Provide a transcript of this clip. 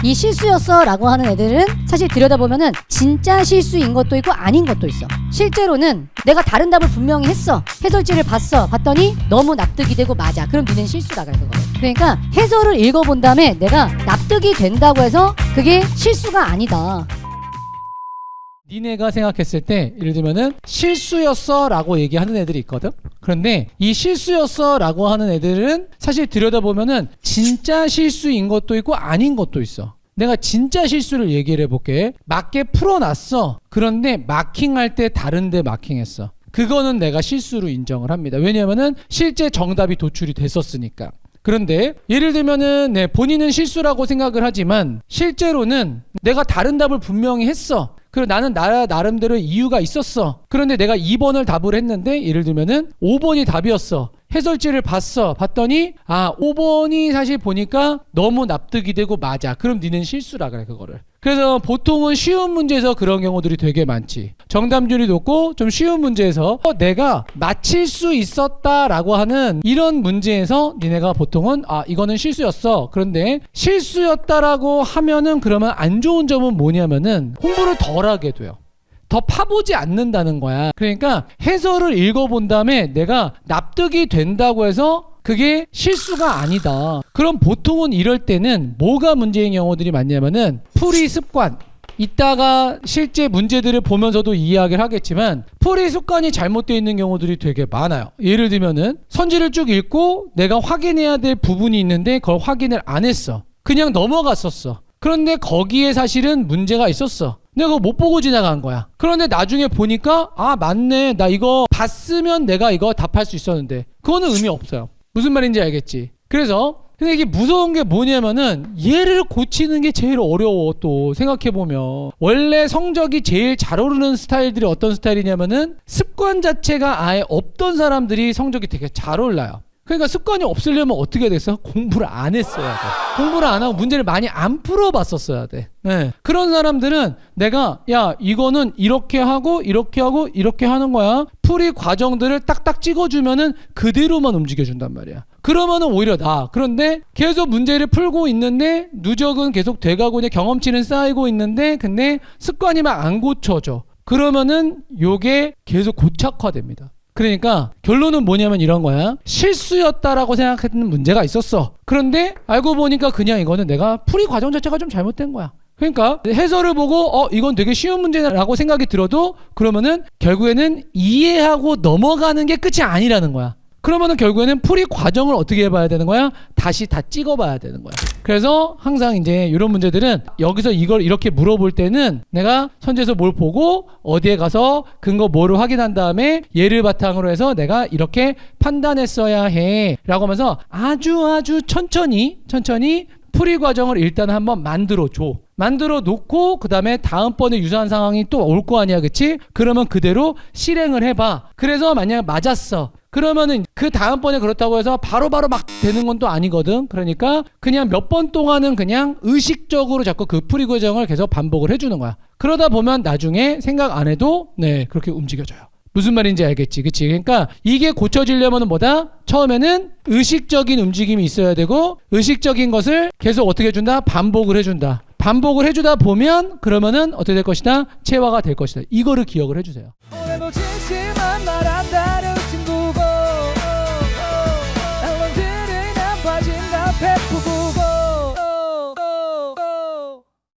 이 실수였어 라고 하는 애들은 사실 들여다보면은 진짜 실수인 것도 있고 아닌 것도 있어. 실제로는 내가 다른 답을 분명히 했어. 해설지를 봤더니 너무 납득이 되고 맞아. 그럼 니는 실수다 그래 그거. 그러니까 해설을 읽어본 다음에 내가 납득이 된다고 해서 그게 실수가 아니다. 니네가 생각했을 때 예를 들면은 실수였어 라고 얘기하는 애들이 있거든. 그런데 이 실수였어 라고 하는 애들은 사실 들여다보면은 진짜 실수인 것도 있고 아닌 것도 있어. 내가 진짜 실수를 얘기를 해볼게. 맞게 풀어놨어. 그런데 마킹할 때 다른데 마킹했어. 그거는 내가 실수로 인정을 합니다. 왜냐면은 실제 정답이 도출이 됐었으니까. 그런데 예를 들면은 본인은 실수라고 생각을 하지만 실제로는 내가 다른 답을 분명히 했어. 그리고 나는 나름대로 이유가 있었어. 그런데 내가 2번을 답을 했는데 예를 들면은 5번이 답이었어. 해설지를 봤더니 5번이 사실 보니까 너무 납득이 되고 맞아. 그럼 니는 실수라 그래 그거를. 그래서 보통은 쉬운 문제에서 그런 경우들이 되게 많지. 정답률이 높고 좀 쉬운 문제에서 내가 맞힐 수 있었다라고 하는 이런 문제에서 니네가 보통은 이거는 실수였어. 그런데 실수였다라고 하면은 그러면 안 좋은 점은 뭐냐면은 공부를 덜 하게 돼요. 더 파보지 않는다는 거야. 그러니까 해설을 읽어본 다음에 내가 납득이 된다고 해서 그게 실수가 아니다. 그럼 보통은 이럴 때는 뭐가 문제인 경우들이 많냐면은 풀이 습관. 이따가 실제 문제들을 보면서도 이야기를 하겠지만 풀이 습관이 잘못되어 있는 경우들이 되게 많아요. 예를 들면은 선지를 쭉 읽고 내가 확인해야 될 부분이 있는데 그걸 확인을 안 했어. 그냥 넘어갔었어. 그런데 거기에 사실은 문제가 있었어. 내가 그거 못 보고 지나간 거야. 그런데 나중에 보니까 맞네. 나 이거 봤으면 내가 이거 답할 수 있었는데 그거는 의미 없어요. 무슨 말인지 알겠지? 그래서 근데 이게 무서운 게 뭐냐면은 얘를 고치는 게 제일 어려워. 또 생각해보면 원래 성적이 제일 잘 오르는 스타일들이 어떤 스타일이냐면은 습관 자체가 아예 없던 사람들이 성적이 되게 잘 올라요. 그러니까 습관이 없으려면 어떻게 됐어? 공부를 안 했어야 돼. 공부를 안 하고 문제를 많이 안 풀어봤었어야 돼. 그런 사람들은 내가 이거는 이렇게 하고 이렇게 하고 이렇게 하는 거야. 풀이 과정들을 딱딱 찍어주면은 그대로만 움직여준단 말이야. 그러면은 오히려 나아. 그런데 계속 문제를 풀고 있는데 누적은 계속 돼가고 이제 경험치는 쌓이고 있는데 근데 습관이 막 안 고쳐져. 그러면은 요게 계속 고착화됩니다. 그러니까 결론은 뭐냐면 이런 거야. 실수였다라고 생각했던 문제가 있었어. 그런데 알고 보니까 그냥 이거는 내가 풀이 과정 자체가 좀 잘못된 거야. 그러니까 해설을 보고 이건 되게 쉬운 문제라고 생각이 들어도 그러면은 결국에는 이해하고 넘어가는 게 끝이 아니라는 거야. 그러면은 결국에는 풀이 과정을 어떻게 해봐야 되는 거야? 다시 다 찍어봐야 되는 거야. 그래서 항상 이제 이런 문제들은 여기서 이걸 이렇게 물어볼 때는 내가 선지에서 뭘 보고 어디에 가서 근거 뭐를 확인한 다음에 얘를 바탕으로 해서 내가 이렇게 판단했어야 해 라고 하면서 아주 천천히 풀이 과정을 일단 한번 만들어 놓고 그 다음에 다음번에 유사한 상황이 또 올 거 아니야, 그치? 그러면 그대로 실행을 해봐. 그래서 만약에 맞았어. 그러면은 그 다음번에 그렇다고 해서 바로바로 막 되는 건 또 아니거든. 그러니까 그냥 몇 번 동안은 그냥 의식적으로 자꾸 그 풀이 과정을 계속 반복을 해주는 거야. 그러다 보면 나중에 생각 안 해도 그렇게 움직여져요. 무슨 말인지 알겠지? 그치? 그러니까 이게 고쳐지려면 뭐다? 처음에는 의식적인 움직임이 있어야 되고 의식적인 것을 계속 어떻게 해준다? 반복을 해준다. 반복을 해주다 보면 그러면은 어떻게 될 것이다? 체화가 될 것이다. 이거를 기억을 해주세요.